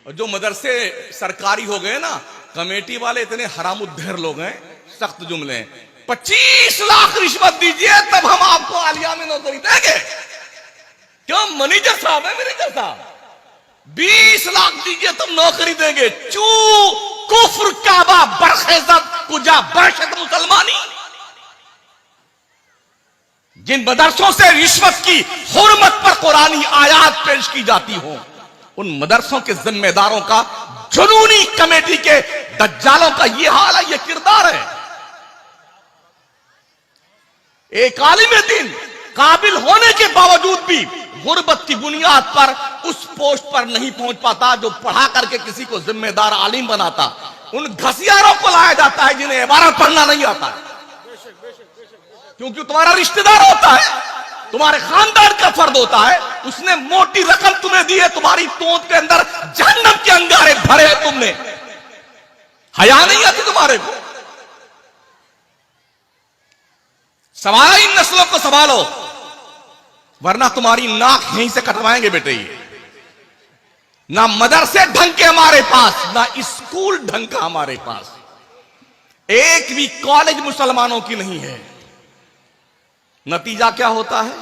और जो मदरसे सरकारी हो गए ना, कमेटी वाले इतने हरामुद्दहर लोग हैं, सख्त जुमले हैं। 25 लाख रिश्वत दीजिए तब हम आपको आलिया में नौकरी देंगे। क्यों? मैनेजर साहब है मैनेजर साहब। 20 लाख दीजिए तब नौकरी देंगे। चू कुफ्र काबा बरखेजत कुजा बरशत मुसलमानी। जिन मदरसों से रिश्वत की हुर्मत पर कुरानी आयात पेश की जाती हो, उन मदरसों के जिम्मेदारों का, जुनूनी कमेटी के दज्जालों का यह हाल है, यह किरदार है। एक आलिम दीन काबिल होने के बावजूद भी गुर्बत की बुनियाद पर उस पोस्ट पर नहीं पहुंच पाता जो पढ़ा करके किसी को जिम्मेदार आलिम बनाता। उन घसियारों को लाया जाता है जिन्हें इबारत पढ़ना नहीं आता है, क्योंकि तुम्हारा रिश्तेदार होता है, तुम्हारे खानदान का फर्द होता है। उसने मोटी रकम तुम्हें दी है, तुम्हारी तोंद के अंदर जहन्नम के अंगारे भरे हैं तुमने। हया नहीं आती तुम्हारे को? संभालो इन नस्लों को, संभालो, वरना तुम्हारी नाक यहीं से कटवाएंगे बेटे। ये ना मदरसे ढंग के हमारे पास, ना स्कूल ढंग का हमारे पास, एक भी कॉलेज मुसलमानों की नहीं है। नतीजा क्या होता है?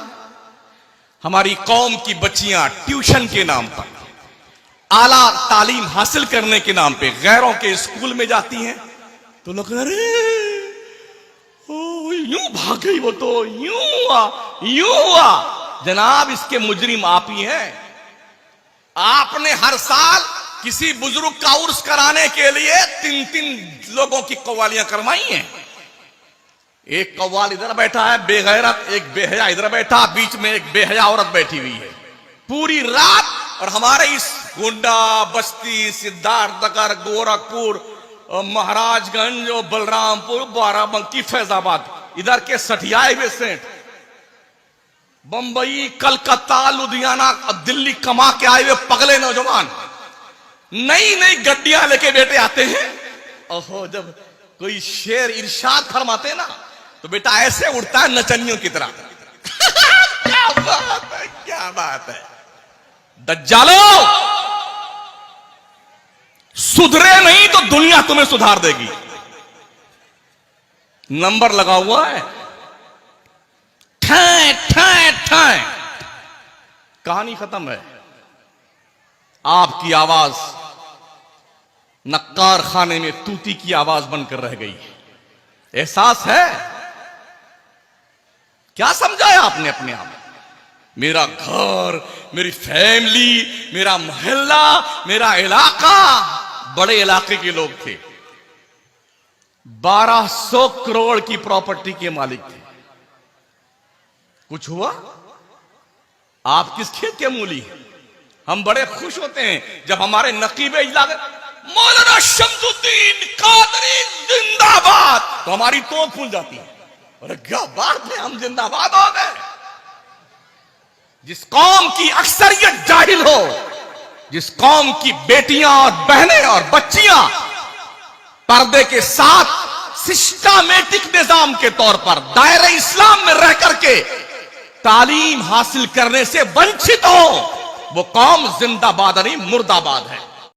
हमारी कौम की बच्चियां ट्यूशन के नाम पर, आला तालीम हासिल करने के नाम पे गैरों के स्कूल में जाती हैं, तो लोग अरे यूं भाग गई वो, तो यूं हुआ। जनाब, इसके मुजरिम आप ही हैं। आपने हर साल किसी बुजुर्ग का उर्स कराने के लिए 3-3 लोगों की कव्वालियां करवाई हैं। एक कव्वाल इधर बैठा है बेगैरत, एक बेहया इधर बैठा, बीच में एक बेहया औरत बैठी हुई है पूरी रात। और हमारे इस गोंडा, बस्ती, सिद्धार्थनगर, गोरखपुर, महाराजगंज, बलरामपुर, बाराबंकी, फैजाबाद, इधर के सठियाए हुए सेठ, बंबई, कलकत्ता, लुधियाना, दिल्ली कमा के आए हुए पगले नौजवान नई नई गड्डियां लेके बेटे आते हैं। ओहो, जब कोई शेर इरशाद फरमाते ना, तो बेटा ऐसे उड़ता है नचनियों की तरह। क्या बात है, क्या बात है। दज्जालो, सुधरे नहीं तो दुनिया तुम्हें सुधार देगी। नंबर लगा हुआ है, ठाए ठाए ठाए, कहानी खत्म है। आपकी आवाज नक्कार खाने में तूती की आवाज बनकर रह गई। एहसास है? क्या समझा है आपने अपने आप? मेरा घर, मेरी फैमिली, मेरा मोहल्ला, मेरा इलाका, बड़े इलाके के लोग थे। 1200 करोड़ की प्रॉपर्टी के मालिक थे। कुछ हुआ? आप किस खेत के मूली? हम बड़े खुश होते हैं जब हमारे नकीबे इलाके मौलाना शमसुद्दीन कादरी जिंदाबाद, तो हमारी तोप फूल जाती है। अरे क्या बात है, हम जिंदाबाद हो गए। जिस कौम की अक्सरियत जाहिल हो, जिस कौम की बेटियां और बहनें और बच्चियां पर्दे के साथ सिस्टमैटिक निजाम के तौर पर दायरे इस्लाम में रह करके तालीम हासिल करने से वंचित हो, वो कौम जिंदाबाद नहीं मुर्दाबाद है।